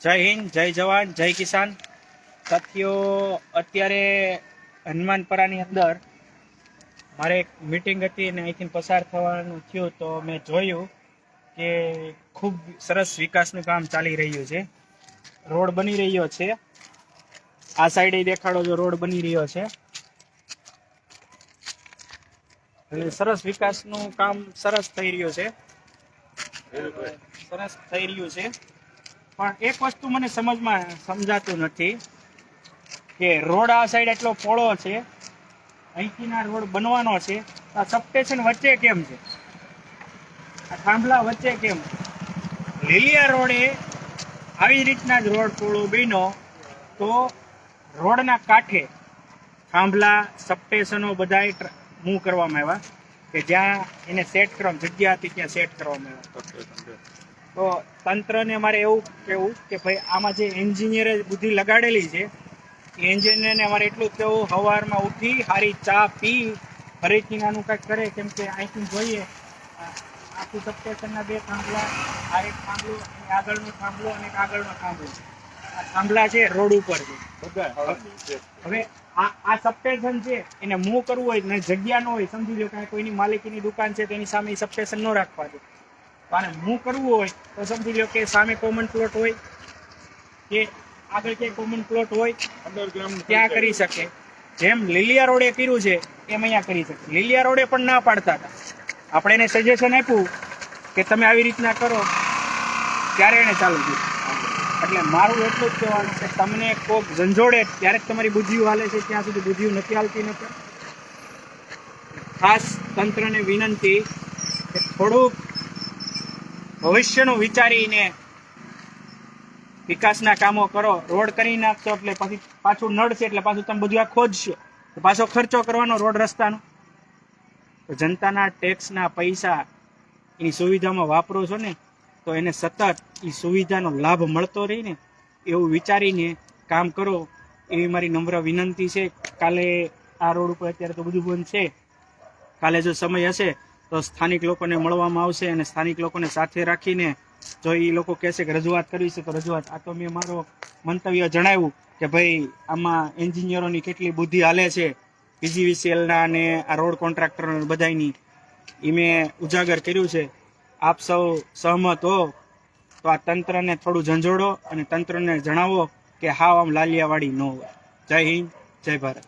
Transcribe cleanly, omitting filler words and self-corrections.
જય હિન્દ, જય જવાન, જય કિસાન સાથીઓ। અત્યારે હનુમાનપરાની અંદર મારે એક મીટિંગ હતી અને અહીંથી પસાર થવાનું થયું તો મેં જોયું કે ખૂબ સરસ વિકાસનું કામ ચાલી રહ્યું છે। રોડ બની રહ્યો છે, આ સાઈડે દેખાડો જો રોડ બની રહ્યો છે, એટલે સરસ વિકાસનું કામ સરસ થઈ રહ્યું છે, સરસ થઈ રહ્યું છે। પણ એક વસ્તુ મને સમજાતું નથી કે રોડ આ સાઈડ એટલો પોળો છે, અહીંથી ના રોડ બનવાનો છે, આ સબસ્ટેશન વચ્ચે કેમ છે, આ થાંભલા વચ્ચે કેમ? લીલિયા રોડે આવી રીતના જ રોડ પોળો બન્યો તો રોડના કાંઠે થાંભલા સબસ્ટેશનો બધા મૂવ કરવામાં આવ્યા કે જ્યાં એને સેટ કરવામાં જગ્યા હતી ત્યાં સેટ કરવામાં આવ્યા। તો તંત્રને મારે એવું કહેવું કે ભાઈ આમાં જે એન્જિનિયરે બુદ્ધિ લગાડેલી છે એ એન્જિનિયરને અમારે એટલું કહેવું, સવારમાં ઉઠી સારી ચા પી ફરીથી આનું કંઈક કરે, કેમ કે અહીંથી જોઈએ આખું સબસ્ટેશનના બે થાંભલા, આ એક થાંભલો, આગળનો થાંભલો અને આગળનો થાંભલો, આ થાંભલા છે રોડ ઉપર છે। હવે આ સબસ્ટેશન છે એને મૂવ કરવું હોય ને જગ્યા ન હોય, સમજી લો કે કોઈની માલિકીની દુકાન છે તેની સામે સબસ્ટેશન ન રાખવા દે, અને મૂવ કરવું હોય તો સમજી લો કે સામે કોમન પ્લોટ હોય કે આગળ ક્યાંય કોમન પ્લોટ હોય ત્યાં કરી શકે। જેમ લીલિયા રોડે કર્યું છે એમ અહીંયા કરી શકે। લીલિયા રોડે પણ ના પાડતા હતા, આપણે એને સજેશન આપ્યું કે તમે આવી રીતના કરો ત્યારે એને ચાલુ કર્યું। એટલે મારું એટલું જ કહેવાનું કે તમને કોક ઝંઝોડે ત્યારે જ તમારી બુદ્ધિઓ હાલે છે, ત્યાં સુધી બુદ્ધિઓ નથી હાલતી નથી। ખાસ તંત્રને વિનંતી કે થોડુંક ભવિષ્યનું વિચારીને વિકાસના કામો કરો। રોડ કરી નાખશો એટલે પછી પાછું નડશે, એટલે પાછું તમે બધું આ ખોદશો, પાછો ખર્ચો કરવાનો રોડ રસ્તાનો। તો જનતાના ટેક્સના પૈસા એની સુવિધામાં વાપરો છો ને તો એને સતત એ સુવિધાનો લાભ મળતો રહે ને એવું વિચારીને કામ કરો, એવી મારી નમ્ર વિનંતી છે। કાલે આ રોડ ઉપર અત્યારે તો બધું બંધ છે, કાલે જો સમય હશે તો સ્થાનિક લોકોને મળવામાં આવશે અને સ્થાનિક લોકોને સાથે રાખીને જો એ લોકો કહેશે કે રજૂઆત કરવી છે તો રજૂઆત। આ તો મેં મારો મંતવ્ય જણાવ્યું કે ભાઈ આમાં એન્જિનિયરોની કેટલી બુદ્ધિ હાલે છે, પીજીવીસીએલના અને આ રોડ કોન્ટ્રાક્ટર બધાની, એ મેં ઉજાગર કર્યું છે। આપ સૌ સહમત હો તો આ તંત્રને થોડું ઝંઝોડો અને તંત્રને જણાવો કે હાવ આમ લાલિયાવાડી ન હોય। જય હિન્દ, જય ભારત।